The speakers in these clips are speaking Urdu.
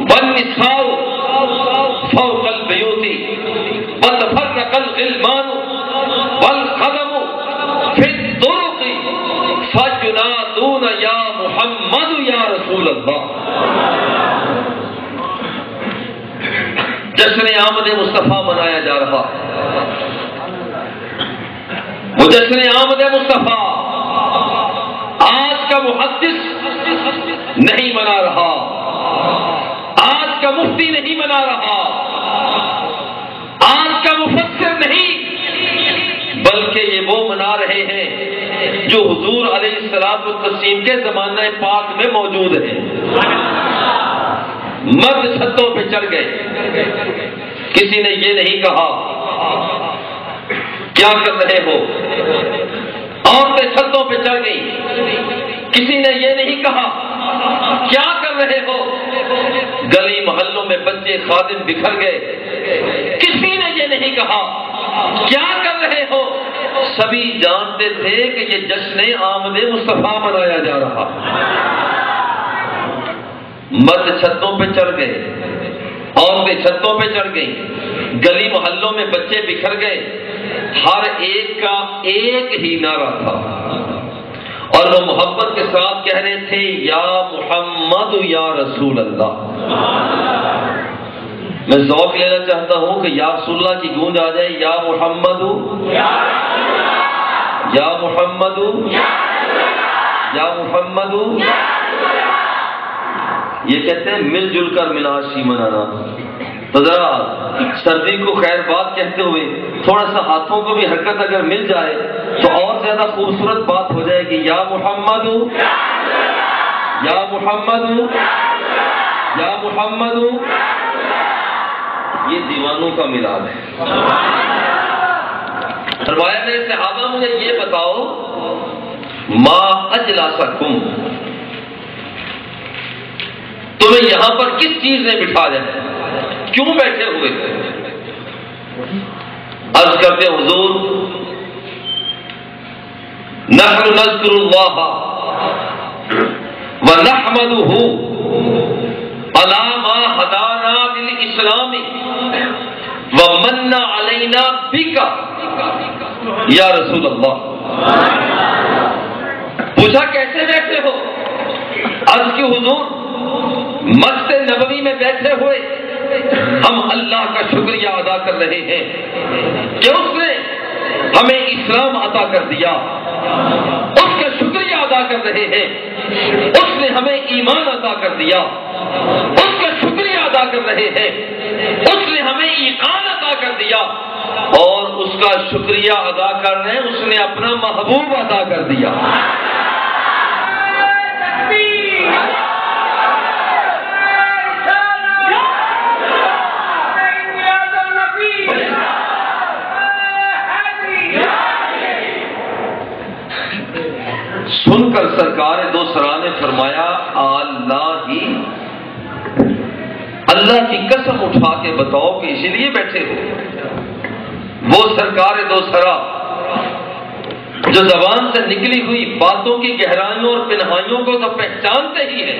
والنساء فوق البيوت وتفرق الغلمان والقدم في الطرق فينادون يا محمد يا رسول اللہ. جشن آمد مصطفیٰ منایا جا رہا. وہ جشن آمد مصطفیٰ آج کا محدث نہیں منا رہا, آج کا مفتی نہیں منا رہا, آج کا مفسر نہیں, بلکہ یہ وہ منا رہے ہیں جو حضور علیہ الصلوۃ والتسلیم کے زمانہ پاک میں موجود ہیں. مرد چھتوں پہ چڑھ گئے, کسی نے یہ نہیں کہا کیا کر رہے ہو. عورتیں چھتوں پہ چڑھ گئی, کسی نے یہ نہیں کہا کیا کر رہے ہو. گلی محلوں میں بچے خادم بکھر گئے, کسی نے یہ نہیں کہا کیا کر رہے ہو. سبھی جانتے تھے کہ یہ جشن آمد مصطفیٰ منایا جا رہا. مرد چھتوں پہ چڑھ گئے, عورتیں چھتوں پہ چڑھ گئیں, گلی محلوں میں بچے بکھر گئے. ہر ایک کا ایک ہی نعرہ تھا اور وہ محبت کے ساتھ کہہ رہے تھے یا محمد یا رسول اللہ. میں ذوق لینا چاہتا ہوں کہ یا رسول اللہ کی گونج آ جائے, یا محمد یا محمد یا محمد. یہ کہتے ہیں مل جل کر مناشی منانا. تو ذرا سردی کو خیر بات کہتے ہوئے تھوڑا سا ہاتھوں کو بھی حرکت اگر مل جائے تو اور زیادہ خوبصورت بات ہو جائے گی. یا محمد یا محمد یا محمد. یہ دیوانوں کا ملاد ہے. فرمایا میرے صحابہ مجھے یہ بتاؤ ما اجلسکم, تمہیں یہاں پر کس چیز نے بٹھا دیا, کیوں بیٹھے ہوئے تھے. عرض کرتے حضور نحن نذکر اللہ ونحمدہ علی ما ہدانا للاسلام ومن علینا بک یا رسول اللہ. پوچھا کیسے بیٹھے ہو. عرض کی حضور مسجد نبوی میں بیٹھے ہوئے ہم اللہ کا شکریہ ادا کر رہے ہیں کہ اس نے ہمیں اسلام عطا کر دیا. اس کا شکریہ ادا کر رہے ہیں, اس نے ہمیں ایمان عطا کر دیا. اس کا شکریہ ادا کر رہے ہیں, اس نے ہمیں ایقان عطا کر دیا. اور اس کا شکریہ ادا کر رہے ہیں, اس نے اپنا محبوب عطا کر دیا. سن کر سرکار دو سرا نے فرمایا اللہ کی قسم اٹھا کے بتاؤ کہ اسی لیے بیٹھے ہو. وہ سرکار دو سرا جو زبان سے نکلی ہوئی باتوں کی گہرائیوں اور پنہائیوں کو تو پہچانتے ہی ہیں,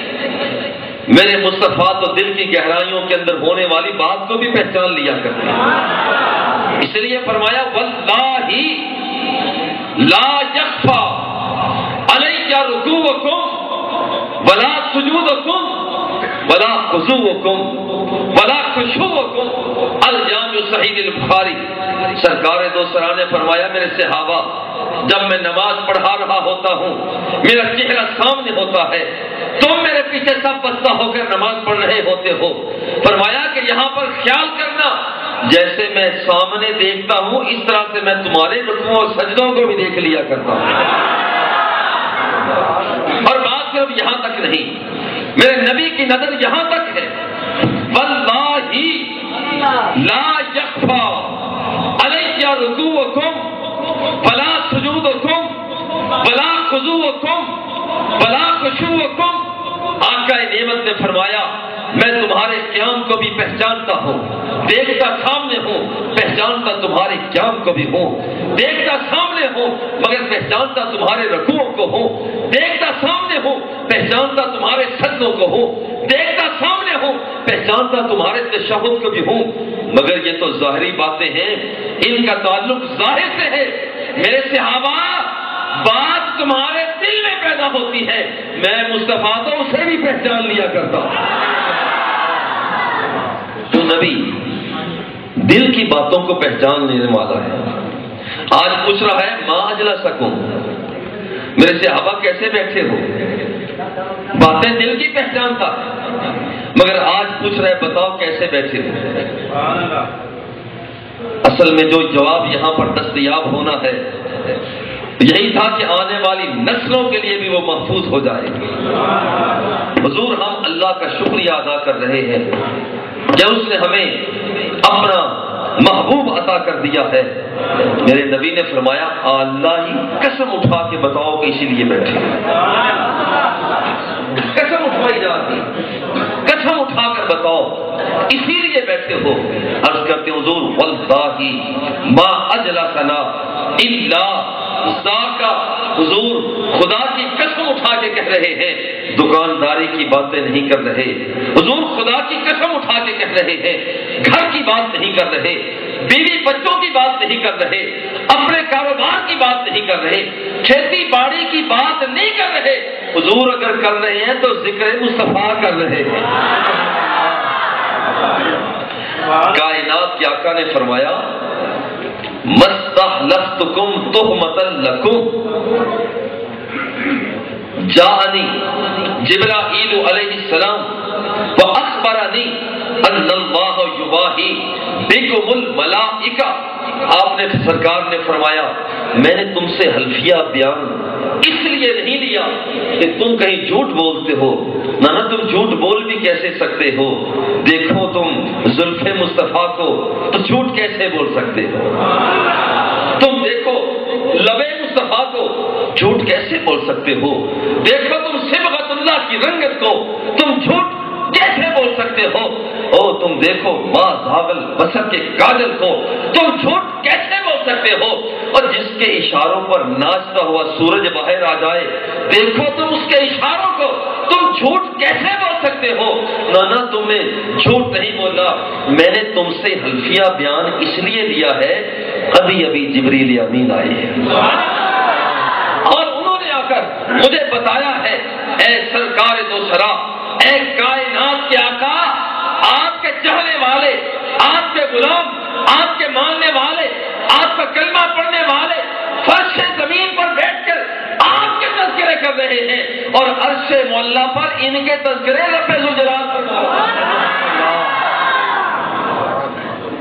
میرے مصطفیٰ تو دل کی گہرائیوں کے اندر ہونے والی بات کو بھی پہچان لیا کرتے ہیں. اس لیے فرمایا واللہ لا یخفی علی رکوعکم ولا سجودکم ولا خضوعکم ولا خشوعکم. الجامع صحیح البخاری. سرکار دو سرا نے فرمایا میرے صحابہ جب میں نماز پڑھا رہا ہوتا ہوں میرا چہرہ سامنے ہوتا ہے, تم میرے پیچھے سب بستہ ہو کر نماز پڑھ رہے ہوتے ہو. فرمایا کہ یہاں پر خیال کرنا جیسے میں سامنے دیکھتا ہوں اس طرح سے میں تمہارے رکوع اور سجدوں کو بھی دیکھ لیا کرتا ہوں. اور بات صرف یہاں تک نہیں, میرے نبی کی نظر یہاں تک ہے واللہ لا یخفی علی رکوعکم ولا سجودکم ولا خضوعکم ولا خشوعکم. آقا نعمت نے فرمایا میں تمہارے قیام کو بھی پہچانتا ہوں, دیکھتا سامنے ہوں, پہچانتا تمہارے قیام کو بھی ہوں, دیکھتا سامنے ہوں مگر پہچانتا تمہارے رکوعوں کو ہوں, دیکھتا سامنے ہوں پہچانتا تمہارے سجدوں کو ہوں, دیکھتا سامنے ہوں پہچانتا تمہارے تشہد کو بھی ہوں، مگر یہ تو ظاہری باتیں ہیں، ان کا تعلق ظاہر سے ہے۔ میرے صحابہ، بات تمہارے دل میں پیدا ہوتی ہے، میں مصطفیٰ تو اسے بھی پہچان لیا کرتا ہوں۔ جو نبی دل کی باتوں کو پہچان لینے والا ہے، آج پوچھ رہا ہے ما اجلسکم، میرے صحابہ کیسے بیٹھے ہو؟ باتیں دل کی پہچانتا ہے، مگر آج پوچھ رہا ہے بتاؤ کیسے بیٹھے ہو؟ اصل میں جو جواب یہاں پر دستیاب ہونا ہے یہی تھا کہ آنے والی نسلوں کے لیے بھی وہ محفوظ ہو جائے۔ حضور، ہم اللہ کا شکریہ ادا کر رہے ہیں کہ اس نے ہمیں اپنا محبوب عطا کر دیا ہے۔ میرے نبی نے فرمایا اللہ ہی قسم اٹھا کے بتاؤ کہ اسی لیے بیٹھے، قسم اٹھائی جاتی، قسم اٹھا کر بتاؤ اسی لیے بیٹھے ہو۔ عرض کرتے حضور واللہ ما اجلسنا الا ذاکا، حضور خدا کی قسم اٹھا کے کہہ رہے ہیں، دکانداری کی باتیں نہیں کر رہے، حضور خدا کی قسم اٹھا کے کہہ رہے ہیں، گھر کی بات نہیں کر رہے، بیوی بچوں کی بات نہیں کر رہے، اپنے کاروبار کی بات نہیں کر رہے، کھیتی باڑی کی بات نہیں کر رہے، حضور اگر کر رہے ہیں تو ذکر مصطفیٰ کر رہے ہیں۔ کائنات کے آقا نے فرمایا مستحلفتکم تہمۃ لکم، جاءنی جبرائیل علیہ السلام واخبرنی ان اللہ یباہی بکم الملائکہ، آپ نے سرکار نے فرمایا میں نے تم سے حلفیہ بیان اس لیے نہیں لیا کہ تم کہیں جھوٹ بولتے ہو، نہ تم جھوٹ بول بھی کیسے سکتے ہو، دیکھو تم زلف مصطفیٰ کو تو جھوٹ کیسے بول سکتے ہو، تم دیکھو لب مصطفیٰ کو جھوٹ کیسے بول سکتے ہو، دیکھو تم صبغت اللہ کی رنگت کو تم جھوٹ کیسے بول سکتے ہو، او تم دیکھو ماں دھاگل بسر کے کاجل کو تم جھوٹ کیسے بول سکتے ہو، اور جس کے اشاروں پر ناچتا ہوا سورج باہر آ جائے دیکھو تم اس کے اشاروں کو تم جھوٹ کیسے بول سکتے ہو، نہ تم نے جھوٹ نہیں بولا، میں نے تم سے حلفیہ بیان اس لیے لیا ہے ابھی ابھی جبریل امین آئے ہیں اور انہوں نے آ کر مجھے بتایا ہے اے سرکار دو سرا، اے کائنات کے آقا، آپ کے چاہنے والے، آپ کے غلام، آپ کے ماننے والے، آپ کا کلمہ پڑھنے والے فرش زمین پر بیٹھ کر آپ کے تذکرے کر رہے ہیں اور عرش معلیٰ پر ان کے تذکرے رب ذوالجلال پر۔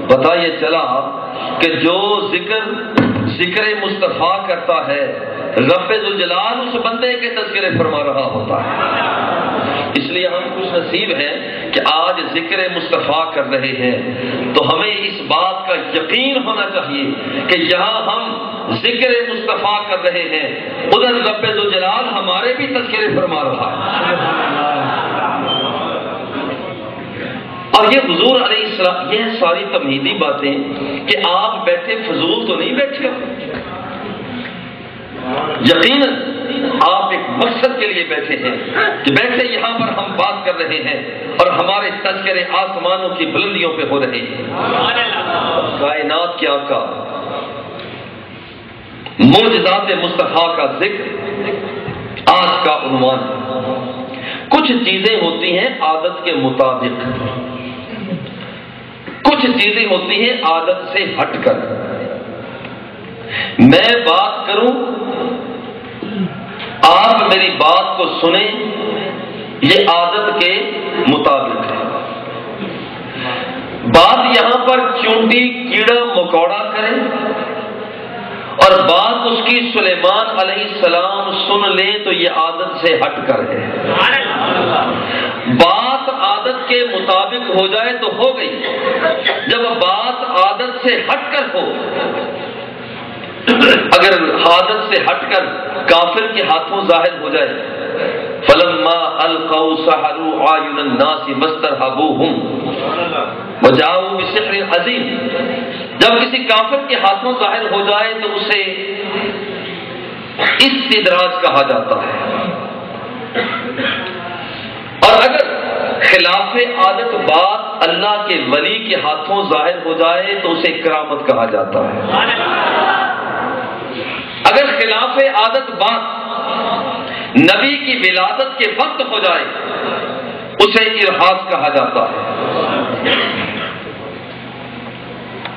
پتہ یہ چلا کہ جو ذکر مصطفیٰ کرتا ہے رب ذوالجلال اس بندے کے تذکرے فرما رہا ہوتا ہے۔ اس لیے ہم خوش نصیب ہیں کہ آج ذکر مصطفیٰ کر رہے ہیں، تو ہمیں اس بات کا یقین ہونا چاہیے کہ یہاں ہم ذکر مصطفیٰ کر رہے ہیں، ادھر رب ذوالجلال ہمارے بھی تذکرے فرما رہا ہے۔ اور یہ حضور علیہ السلام، یہ ساری تمہیدی باتیں کہ آپ بیٹھے فضول تو نہیں بیٹھے ہو، یقیناً آپ ایک مقصد کے لیے بیٹھے ہیں کہ بیٹھے یہاں پر ہم بات کر رہے ہیں اور ہمارے تذکرے آسمانوں کی بلندیوں پہ ہو رہے ہیں۔ کائنات کے آقا، معجزات مصطفیٰ کا ذکر آج کا عنوان۔ کچھ چیزیں ہوتی ہیں عادت کے مطابق، کچھ چیزیں ہوتی ہیں عادت سے ہٹ کر۔ میں بات کروں، آپ میری بات کو سنیں، یہ عادت کے مطابق ہے۔ بات یہاں پر چونٹی کیڑا مکوڑا کرے اور بات اس کی سلیمان علیہ السلام سن لیں تو یہ عادت سے ہٹ کر ہے۔ بات عادت کے مطابق ہو جائے تو ہو گئی، جب بات عادت سے ہٹ کر ہو، اگر عادت سے ہٹ کر کافر کے ہاتھوں ظاہر ہو جائے، فلما القوا سحروا اعین الناس واسترهبوهم وجاءوا بسحر عظیم، جب کسی کافر کے ہاتھوں ظاہر ہو جائے تو اسے استدراج کہا جاتا ہے، اور اگر خلاف عادت بات اللہ کے ولی کے ہاتھوں ظاہر ہو جائے تو اسے کرامت کہا جاتا ہے۔ اگر خلاف عادت بات نبی کی ولادت کے وقت ہو جائے اسے ارہاس کہا جاتا ہے۔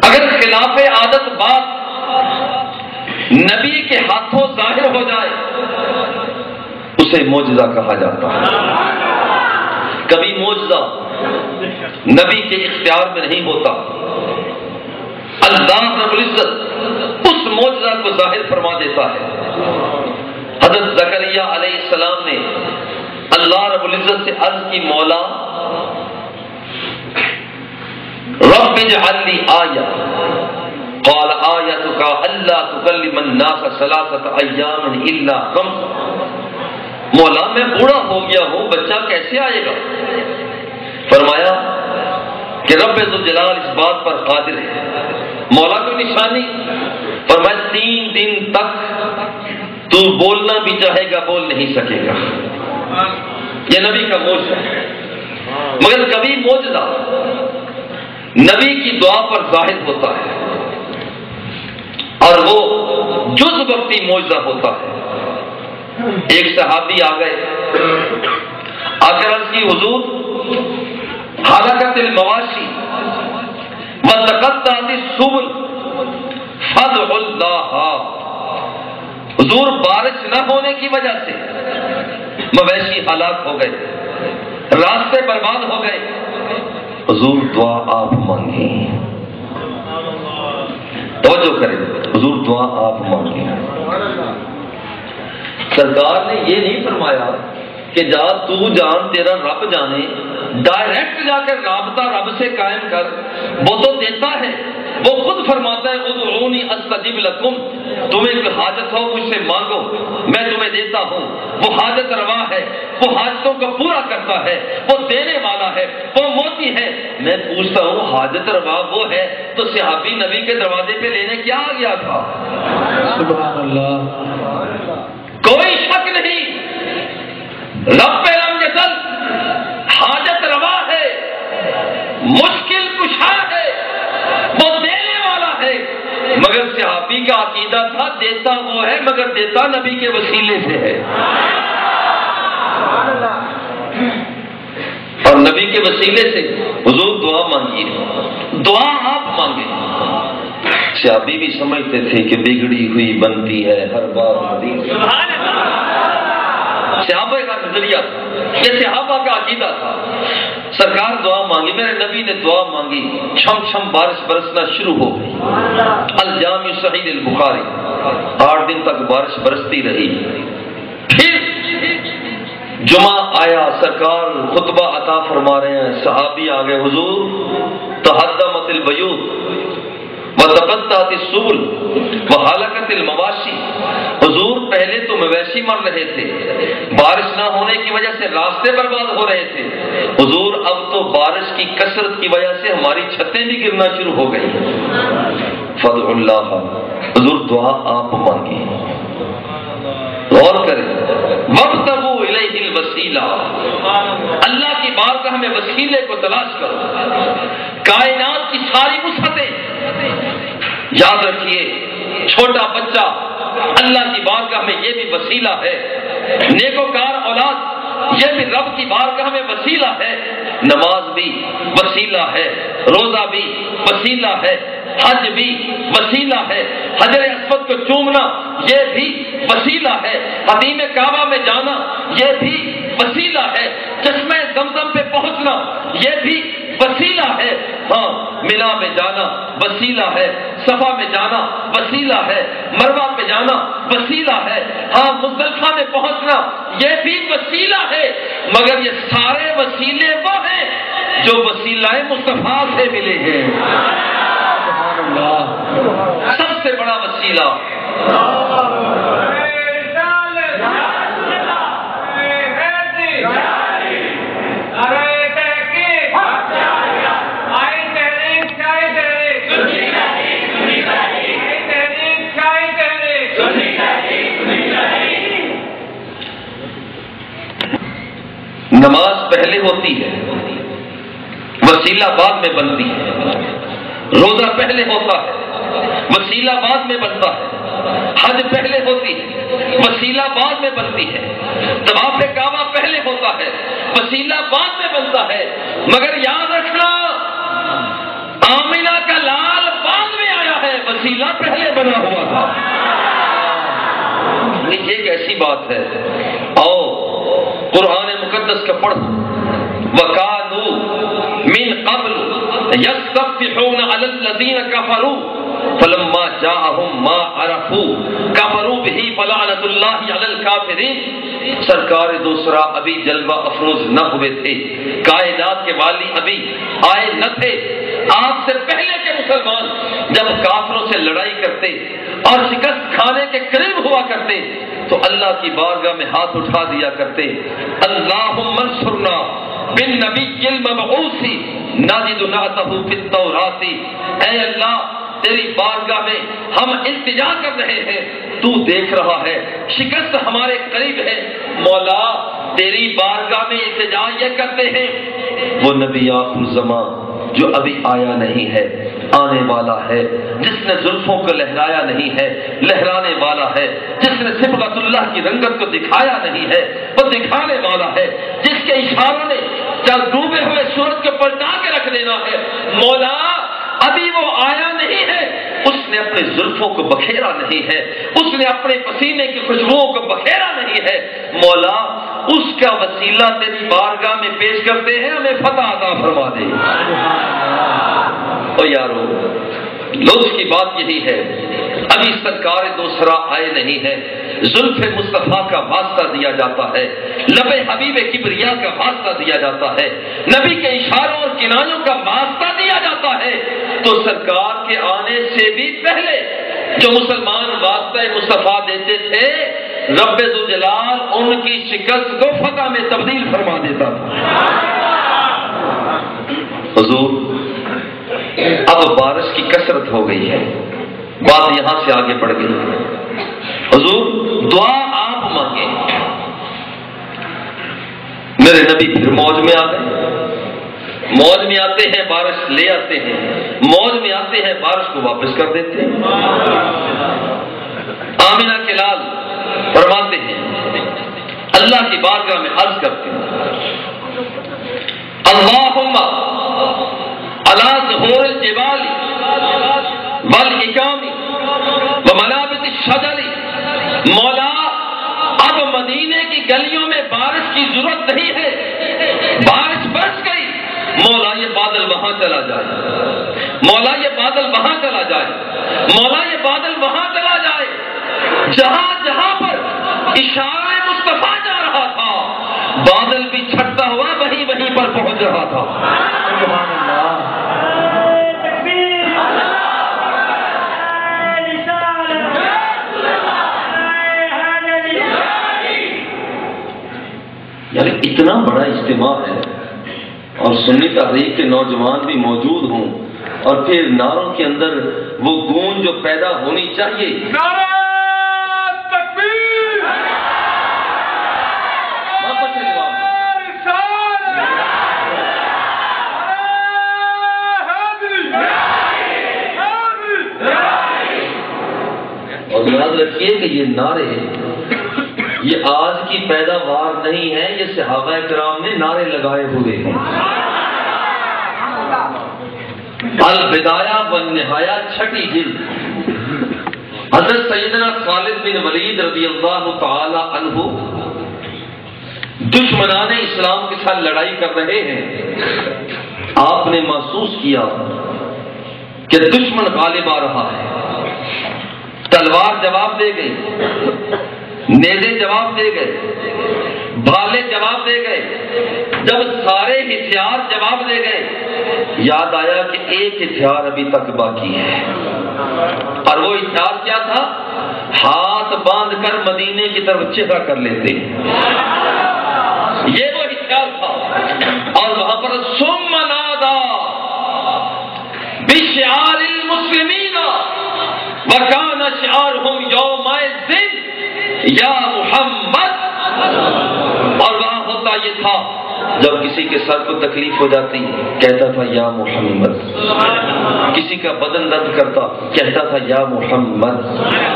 اگر خلاف عادت بات نبی کے ہاتھوں ظاہر ہو جائے اسے معجزہ کہا جاتا ہے۔ کبھی معجزہ نبی کے اختیار میں نہیں ہوتا، اللہ رب العزت اس معجزہ کو ظاہر فرما دیتا ہے۔ حضرت زکریا علیہ السلام نے اللہ رب العزت سے عرض کی، مولا رب اجعل لی آیہ، قال آیتک الا تکلم الناس ثلاثۃ ایام الا رمزا۔ مولا میں بوڑھا ہو گیا ہوں، بچہ کیسے آئے گا؟ فرمایا کہ رب ذوالجلال اس بات پر قادر ہے۔ مولا کوئی نشانی؟ فرمایا 3 دن تک تو بولنا بھی چاہے گا بول نہیں سکے گا۔ یہ نبی کا معجزہ ہے۔ مگر کبھی معجزہ نبی کی دعا پر ظاہر ہوتا ہے اور وہ جز وقتی معجزہ ہوتا ہے۔ ایک صحابی آ گئے، آ کر عرض کی، حضور حلقت المواشی وتقطعت السبل فادعوا اللہ۔ حضور بارش نہ ہونے کی وجہ سے مویشی ہلاک ہو گئے، راستے برباد ہو گئے، حضور دعا آپ مانگیں۔ توجہ کریں، حضور دعا آپ مانگیں۔ سرکار نے یہ نہیں فرمایا کہ جا تو جان تیرا رب جانے، ڈائریکٹ جا کر رابطہ رب سے قائم کر، وہ تو دیتا ہے، وہ خود فرماتا ہے ادعونی استجب لکم، تمہیں کوئی حاجت ہو مجھ سے مانگو میں تمہیں دیتا ہوں۔ وہ حاجت روا ہے، وہ حاجتوں کو پورا کرتا ہے، وہ دینے والا ہے، وہ موتی ہے۔ میں پوچھتا ہوں حاجت روا وہ ہے تو صحابی نبی کے دروازے پہ لینے کیا آ گیا تھا؟ سبحان اللہ، کوئی شک نہیں، رب لم یزل حاجت روا ہے، مشکل کشا ہے، وہ دینے والا ہے۔ مگر صحابی کا عقیدہ تھا دیتا وہ ہے مگر دیتا نبی کے وسیلے سے ہے، اور نبی کے وسیلے سے حضور دعا مانگیے، دعا آپ مانگیں۔ صحابی بھی سمجھتے تھے کہ بگڑی ہوئی بنتی ہے ہر بار حدیث، صحابہ کا نظریہ تھا، یہ صحابہ کا عقیدہ تھا۔ سرکار دعا مانگی، میرے نبی نے دعا مانگی، چھم چھم بارش برسنا شروع ہو گئی۔ الجامع صحیح البخاری، 8 دن تک بارش برستی رہی۔ پھر جمعہ آیا، سرکار خطبہ عطا فرما رہے ہیں، صحابی آگے، حضور تہدمت البیوت وتقطعت السبل وحلقت المواشی۔ حضور پہلے تو مویشی مر رہے تھے، بارش نہ ہونے کی وجہ سے راستے برباد ہو رہے تھے، حضور اب تو بارش کی کثرت کی وجہ سے ہماری چھتیں بھی گرنا شروع ہو گئی۔ فادعوا اللہ، حضور دعا آپ مانگیں، غور کریں، وابتغوا الیہ الوسیلہ، اللہ کی بارگاہ میں وسیلے کو تلاش کرو۔ کائنات کی ساری وسعتیں یاد رکھیے، چھوٹا بچہ اللہ کی بارگاہ میں یہ بھی وسیلہ ہے، نیکوکار اولاد یہ بھی رب کی بارگاہ میں وسیلہ ہے، نماز بھی وسیلہ ہے، روزہ بھی وسیلہ ہے، حج بھی وسیلہ ہے، حجر اسود کو چومنا یہ بھی وسیلہ ہے، حدیم کعبہ میں جانا یہ بھی وسیلہ ہے، چشمہ زمزم پہ پہنچنا یہ بھی وسیلہ ہے، ہاں ملا میں جانا وسیلہ ہے، صفا میں جانا وسیلہ ہے، مروہ پہ جانا وسیلہ ہے، ہاں مزدلفہ میں پہنچنا یہ بھی وسیلہ ہے۔ مگر یہ سارے وسیلے وہ ہیں جو وسیلہ مصطفیٰ سے ملے ہیں۔ سب سے بڑا وسیلہ نماز پہلے ہوتی ہے، وسیلہ بعد میں بنتی ہے، روزہ پہلے ہوتا ہے، وسیلہ بعد میں بنتا ہے، حج پہلے ہوتی ہے، وسیلہ بعد میں بنتی ہے، طواف کعبہ پہلے ہوتا ہے، وسیلہ بعد میں بنتا ہے۔ مگر یاد رکھنا آمنہ کا لال بعد میں آیا ہے، وسیلہ پہلے بنا ہوا تھا۔ یہ ایک ایسی بات ہے، آؤ قرآن مقدس کا پڑھو، وَكَانُوا مِن قَبْلُ يَسْتَفْتِحُونَ عَلَى الَّذِينَ كَفَرُوا فَلَمَّا جَاءَهُم مَّا عَرَفُوا كَفَرُوا بِهِ فَلَعْنَةُ اللَّهِ عَلَى الْكَافِرِينَ۔ سرکار دوسرا ابھی جلوہ افروز نہ ہوئے تھے، کائنات کے والی ابھی آئے نہ تھے۔ آپ سے پہلے کے مسلمان جب کافروں سے لڑائی کرتے اور شکست کھانے کے قریب ہوا کرتے تو اللہ کی بارگاہ میں ہاتھ اٹھا دیا کرتے، اللہم انصرنا بالنبی المبعوث نجد نعتہ فی التوراۃ۔ اے اللہ تیری بارگاہ میں ہم التجا کر رہے ہیں، تو دیکھ رہا ہے، شکست ہمارے قریب ہے، مولا تیری بارگاہ میں التجا یہ کرتے ہیں، وہ نبی آخر زمان جو ابھی آیا نہیں ہے، آنے والا ہے، جس نے زلفوں کو لہرایا نہیں ہے، لہرانے والا ہے، جس نے صبغت اللہ کی رنگت کو دکھایا نہیں ہے، وہ دکھانے والا ہے، جس کے اشاروں نے ڈوبے ہوئے سورج کو پلٹا کے رکھ دینا ہے۔ مولا ابھی وہ آیا نہیں ہے، اس نے اپنے زلفوں کو بکھیرا نہیں ہے، اس نے اپنے پسینے کی خوشبوؤں کو بکھیرا نہیں ہے، مولا اس کا وسیلہ تیری بارگاہ میں پیش کرتے ہیں، ہمیں فتح عطا فرما دے۔ او یارو لطف کی بات یہی ہے، ابھی سرکار دوسرا آئے نہیں ہے، زلف مصطفیٰ کا واسطہ دیا جاتا ہے، لب حبیب کبریا کا واسطہ دیا جاتا ہے، نبی کے اشاروں اور کنایوں کا واسطہ دیا جاتا ہے، تو سرکار کے آنے سے بھی پہلے جو مسلمان واسطہ مصطفیٰ دیتے تھے، رب ذوالجلال ان کی شکست کو فتح میں تبدیل فرما دیتا تھا۔ حضور اب بارش کی کثرت ہو گئی ہے، بات یہاں سے آگے بڑھ گئی، حضور دعا آپ مانگیں۔ میرے نبی پھر موج میں آ گئے، موج میں آتے ہیں بارش لے آتے ہیں، موج میں آتے ہیں بارش کو واپس کر دیتے ہیں۔ آمنہ کے لال فرماتے ہیں، اللہ کی بارگاہ میں عرض کرتے ہیں، اللہم علی ظہور الجبال والاکام ومنابت الشجر۔ مولا اب مدینے کی گلیوں میں بارش کی ضرورت نہیں ہے، بارش برس گئی، مولا یہ بادل وہاں چلا جائے، مولا یہ بادل وہاں چلا جائے، مولا یہ بادل وہاں چلا جائے۔ جہاں جہاں پر اشارہ مصطفیٰ جا رہا تھا، بادل بھی چھٹتا ہوا وہیں وہیں پر پہنچ رہا تھا۔ سبحان اللہ۔ یعنی اتنا بڑا اجتماع ہے اور سنی تحریک کے نوجوان بھی موجود ہوں، اور پھر نعروں کے اندر وہ گونج جو پیدا ہونی چاہیے، نعرہ تکبیر، واپس سے جواب اور یاد رکھیے کہ یہ نعرے یہ آج کی پیداوار نہیں ہے، یہ صحابہ کرام نے نعرے لگائے ہوئے ہیں۔ البدایہ والنہایہ چھٹی جلد، حضرت سیدنا خالد بن ولید رضی اللہ تعالی عنہ دشمنان اسلام کے ساتھ لڑائی کر رہے ہیں، آپ نے محسوس کیا کہ دشمن غالب آ رہا ہے، تلوار جواب دے گئی، نیزے جواب دے گئے، بھالے جواب دے گئے، جب سارے ہتھیار جواب دے گئے، یاد آیا کہ ایک ہتھیار ابھی تک باقی ہے، اور وہ ہتھیار کیا تھا؟ ہاتھ باندھ کر مدینے کی طرف چہرہ کر لیتے، یہ وہ ہتھیار تھا۔ اور وہاں پر ثم نادا بشعار المسلمین وکان شعارهم یومئذ یا محمد، اور وہاں ہوتا یہ تھا جب کسی کے سر کو تکلیف ہو جاتی کہتا تھا یا محمد، کسی کا بدن درد کرتا کہتا تھا یا محمد،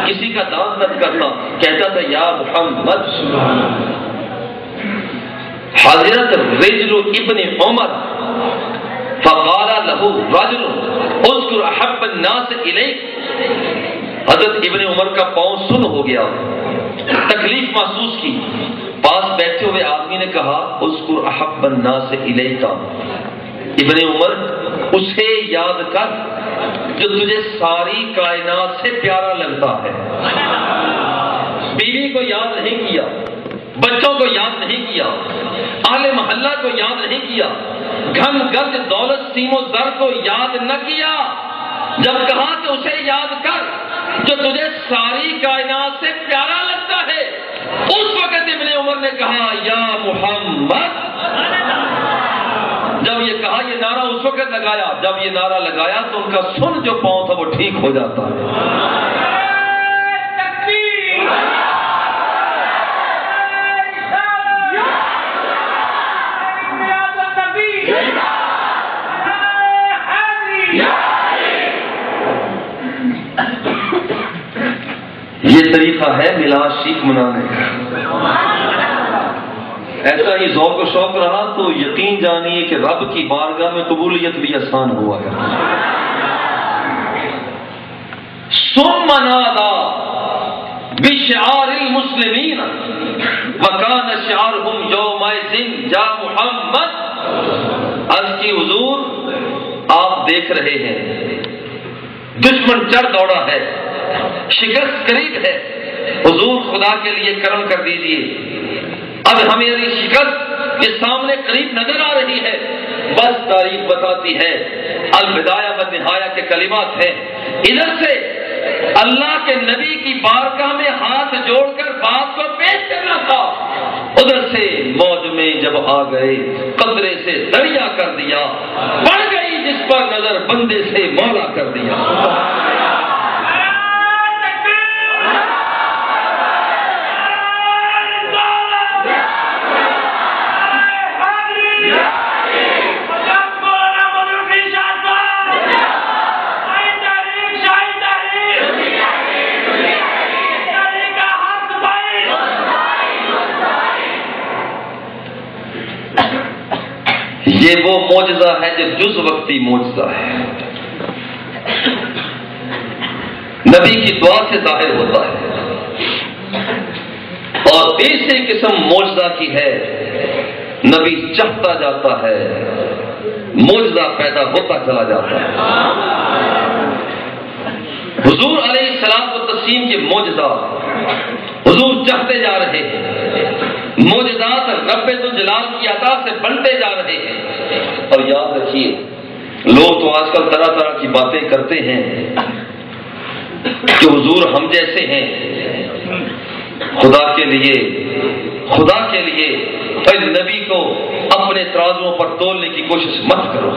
کسی کا دانت درد کرتا کہتا تھا یا محمد۔ حضرت رجل ابن عمر فقال له رجل اذكر احب الناس الیک، حضرت ابن عمر کا پاؤں سن ہو گیا، تکلیف محسوس کی، پاس بیٹھے ہوئے آدمی نے کہا اذکر احب الناس الیک، ابن عمر اسے یاد کر جو تجھے ساری کائنات سے پیارا لگتا ہے۔ بیوی کو یاد نہیں کیا، بچوں کو یاد نہیں کیا، اہل محلہ کو یاد نہیں کیا، گھن گرج دولت سیم و زر کو یاد نہ کیا، جب کہا کہ اسے یاد کر جو تجھے ساری کائنات سے پیارا لگتا ہے، اس وقت ابن عمر نے کہا یا محمد۔ جب یہ کہا، یہ نعرہ اس وقت لگایا، جب یہ نعرہ لگایا تو ان کا سن جو پاؤں تھا وہ ٹھیک ہو جاتا ہے۔ یہ طریقہ ہے میلاد شریف منانے کا۔ ایسا ہی ذوق و شوق رہا تو یقین جانیے کہ رب کی بارگاہ میں قبولیت بھی آسان ہوا ہے۔ ثم نادى بشعار المسلمین وكان شعارهم يومئذ یا محمد۔ عرض کی حضور آپ دیکھ رہے ہیں دشمن چڑھ دوڑا ہے، شکست قریب ہے، حضور خدا کے لیے کرم کر دیجئے، اب ہماری شکست یہ سامنے قریب نظر آ رہی ہے۔ بس تاریخ بتاتی ہے، البدایہ والنہایہ کے کلمات ہیں، ادھر سے اللہ کے نبی کی بارگاہ میں ہاتھ جوڑ کر بات کو پیش کرنا تھا، ادھر سے موج میں جب آ گئے قطرے سے دریا کر دیا، بڑھ گئی جس پر نظر بندے سے مولا کر دیا۔ یہ وہ معجزہ ہے جو جز وقتی معجزہ ہے، نبی کی دعا سے ظاہر ہوتا ہے، اور تیسری قسم معجزہ کی ہے، نبی چاہتا جاتا ہے، معجزہ پیدا ہوتا چلا جاتا ہے۔ حضور علیہ السلام و تسلیم کے معجزہ حضور چاہتے جا رہے ہیں، معجزات رب الجلال کی عطا سے بنتے جا رہے ہیں۔ اور یاد رکھیے لوگ تو آج کل طرح طرح کی باتیں کرتے ہیں کہ حضور ہم جیسے ہیں، خدا کے لیے اس نبی کو اپنے ترازوؤں پر تولنے کی کوشش مت کرو۔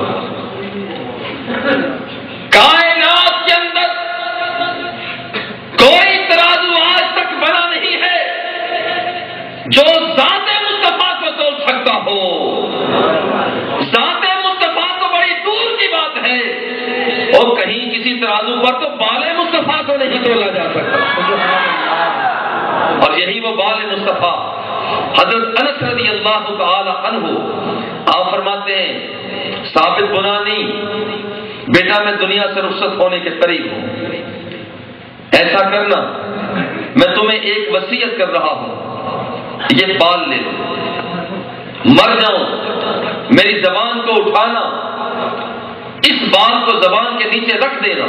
کائنات کے اندر کوئی ترازو آج تک بنا نہیں ہے جو ذات مصطفیٰ کو تول سکتا ہو۔ ذات مصطفیٰ تو بڑی دور کی بات ہے، اور کہیں کسی ترازو پر تو بال مصطفیٰ کو نہیں تولا جا سکتا۔ اور یہی وہ بال مصطفیٰ حضرت انس رضی اللہ تعالی عنہ آپ فرماتے ہیں ثابت بنانی بیٹا میں دنیا سے رخصت ہونے کے قریب ہوں، ایسا کرنا میں تمہیں ایک وصیت کر رہا ہوں، یہ بال لے لو، مر جاؤں میری زبان کو اٹھانا، اس بال کو زبان کے نیچے رکھ دینا۔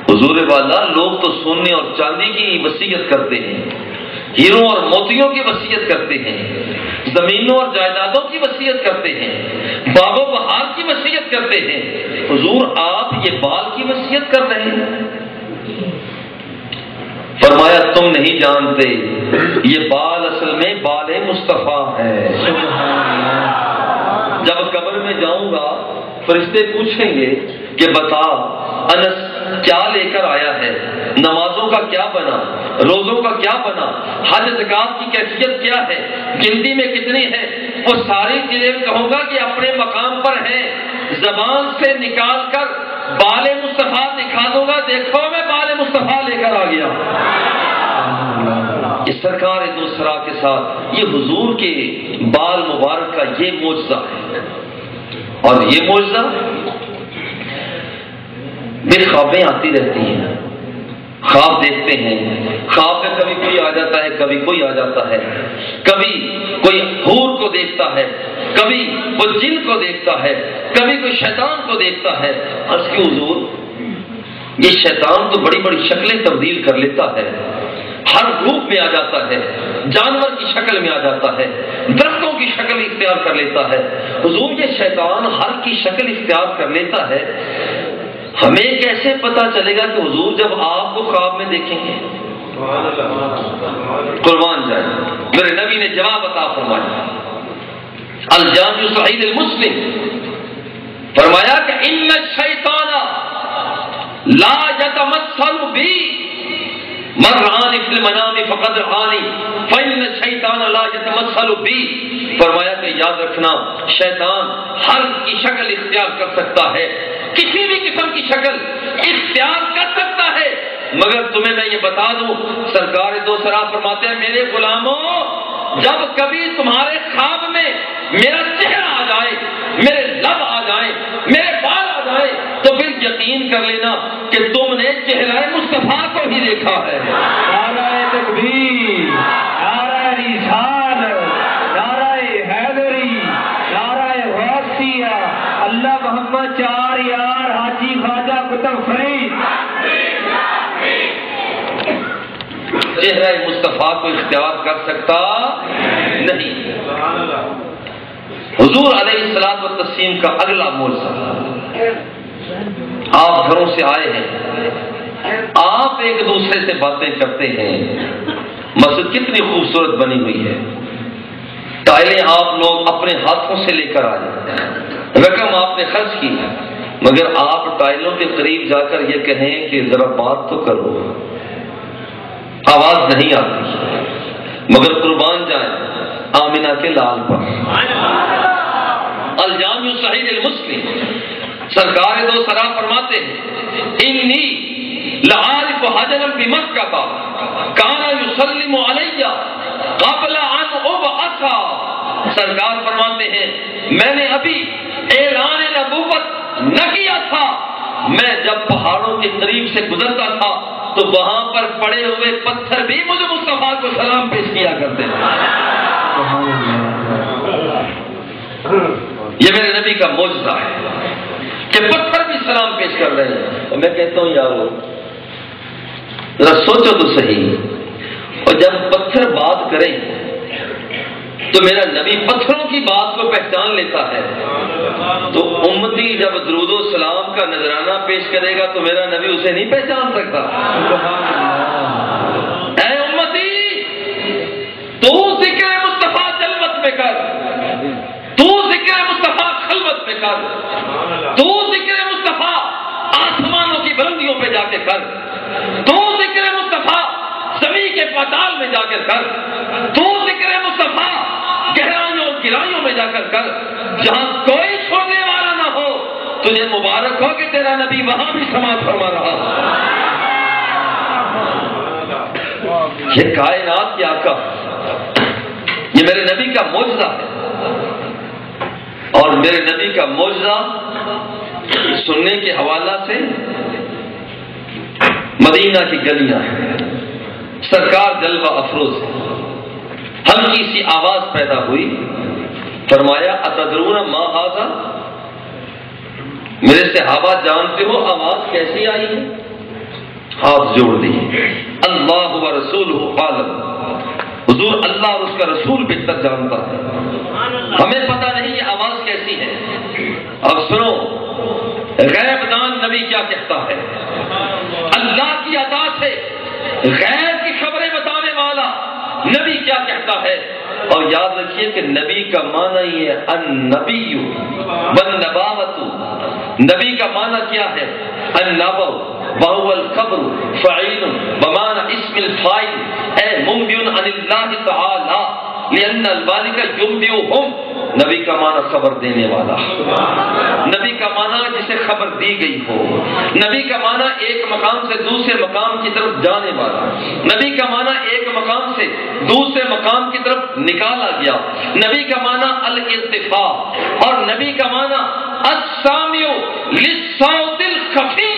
حضور والا لوگ تو سونے اور چاندی کی وصیت کرتے ہیں، ہیروں اور موتیوں کی وصیت کرتے ہیں، زمینوں اور جائیدادوں کی وصیت کرتے ہیں، باغ و بہار کی وصیت کرتے ہیں، حضور آپ یہ بال کی وصیت کر رہے ہیں؟ فرمایا تم نہیں جانتے یہ بال اصل میں بال مصطفیٰ ہے۔ جب قبر میں جاؤں گا فرشتے پوچھیں گے کہ بتا انس کیا لے کر آیا ہے، نمازوں کا کیا بنا، روزوں کا کیا بنا، حج زکات کی کیفیت کیا ہے، گنتی میں کتنی ہے؟ وہ ساری چیزیں کہوں گا کہ اپنے مقام پر ہیں، زبان سے نکال کر بال مصطفیٰ دکھا دوں گا، دیکھو میں بال مصطفیٰ لے کر آ گیا۔ اس سرکار دو سرا کے ساتھ یہ حضور کے بال مبارک کا یہ معجزہ ہے، اور یہ معجزہ میری خوابیں آتی رہتی ہیں، خواب دیکھتے ہیں، خواب میں کبھی کوئی آ جاتا ہے، کبھی کوئی آ جاتا ہے، کبھی کوئی حور کو دیکھتا ہے، کبھی وہ جن کو دیکھتا ہے، کبھی کوئی شیطان کو دیکھتا ہے۔ عرض کی حضور یہ شیطان تو بڑی بڑی شکلیں تبدیل کر لیتا ہے، ہر روپ میں آ جاتا ہے، جانور کی شکل میں آ جاتا ہے، درختوں کی شکل اختیار کر لیتا ہے۔ حضور یہ شیطان ہر کی شکل اختیار کر لیتا ہے، ہمیں کیسے پتا چلے گا کہ حضور جب آپ کو خواب میں دیکھیں گے؟ قربان جائے، میرے نبی نے جواب عطا فرمایا، الجامع صحیح المسلم، فرمایا کہ ان الشیطان لا یتمثل بی من رآنی فی المنام فقد رآنی فإن الشیطان لا یتمثل بی۔ فرمایا کہ یاد رکھنا شیطان ہر کی شکل اختیار کر سکتا ہے، کسی بھی قسم کی شکل اختیار کر سکتا ہے، مگر تمہیں میں یہ بتا دوں، سرکار دو سرا فرماتے ہیں میرے غلاموں، جب کبھی تمہارے خواب میں میرا چہرہ آ جائے، میرے لب آ جائیں، میرے بال آ جائیں، تو پھر یقین کر لینا کہ تم نے چہرہ مصطفیٰ کو ہی دیکھا ہے۔ نعرہ تکبیر، نعرہ رسالت، نعرہ حیدری، نعرہ غوثیہ، اللہ محمد چار یار حاجی خواجہ قطب فرید۔ چہرہ مصطفیٰ کو اختیار کر سکتا نہیں۔ حضور علیہ الصلوۃ والتسلیم کا اگلا معجزہ، آپ گھروں سے آئے ہیں، آپ ایک دوسرے سے باتیں کرتے ہیں، مسجد کتنی خوبصورت بنی ہوئی ہے، ٹائلیں آپ لوگ اپنے ہاتھوں سے لے کر آئے، رقم آپ نے خرچ کی، مگر آپ ٹائلوں کے قریب جا کر یہ کہیں کہ ذرا بات تو کرو، آواز نہیں آتی، مگر قربان جائیں آمنہ کے لال پر۔ الجامع صحیح المسلم، سرکار دو سرا فرماتے ہیں انی لعارف حجرا بمکہ کان یسلم علی قبل ان ابعث۔ سرکار فرماتے ہیں میں نے ابھی اعلان نبوت نہ کیا تھا، میں جب پہاڑوں کے قریب سے گزرتا تھا تو وہاں پر پڑے ہوئے پتھر بھی مجھے مصطفیٰ کو سلام پیش کیا کرتے تھے۔ یہ میرے نبی کا معجزہ ہے کہ پتھر بھی سلام پیش کر رہے ہیں، اور میں کہتا ہوں یارو ذرا سوچو تو صحیح، اور جب پتھر بات کریں تو میرا نبی پتھروں کی بات کو پہچان لیتا ہے، تو امتی جب درود و سلام کا نذرانہ پیش کرے گا تو میرا نبی اسے نہیں پہچان سکتا۔ اے امتی، تو ذکر مصطفیٰ جلوت میں کر، تو ذکر مصطفیٰ خلوت میں کر، تو ذکر مصطفیٰ آسمانوں کی بلندیوں پہ جا کے کر، تو ذکر مصطفیٰ زمین کے پاتال میں جا کر کر، تو ذکر مصطفیٰ گہرائیوں اور گہرائیوں میں جا کر کر، جہاں کوئی چھوڑنے والا نہ ہو، تجھے مبارک ہو کہ تیرا نبی وہاں بھی سماعت فرما رہا ہے۔ یہ کائنات کی آقا، یہ میرے نبی کا معجزہ ہے، اور میرے نبی کا معجزہ سننے کے حوالہ سے مدینہ کی گلیاں ہیں، سرکار جلوہ افروز ہے، ہلکی سی آواز پیدا ہوئی، فرمایا اتدرون ما ھذا، میرے صحابہ جانتے ہو آواز کیسی آئی ہے؟ ہاتھ جوڑ دیے، اللہ و رسولہ عالم، حضور اللہ اور اس کا رسول بہتر جانتا ہے، ہمیں پتہ نہیں یہ آواز کیسی ہے۔ اب سنو غیب دان نبی کیا کہتا ہے، اللہ کی عطا سے غیب کی خبریں بتانے والا نبی کیا کہتا ہے، اور یاد رکھیے کہ نبی کا معنی یہ ہے النبی والنبوۃ، نبی کا معنی کیا ہے؟ النبو وهو الخبر فعیل بمعنى اسم الفاعل اے منبئ عن اللہ تعالی لأن الوالد ينبئهم نبی کا معنی خبر دینے والا، نبی کا معنی جسے خبر دی گئی ہو، نبی کا معنی ایک مقام سے دوسرے مقام کی طرف جانے والا، نبی کا معنی ایک مقام سے دوسرے مقام کی طرف نکالا گیا، نبی کا معنی الارتفاع، اور نبی کا معنی السامع للصوت الخفی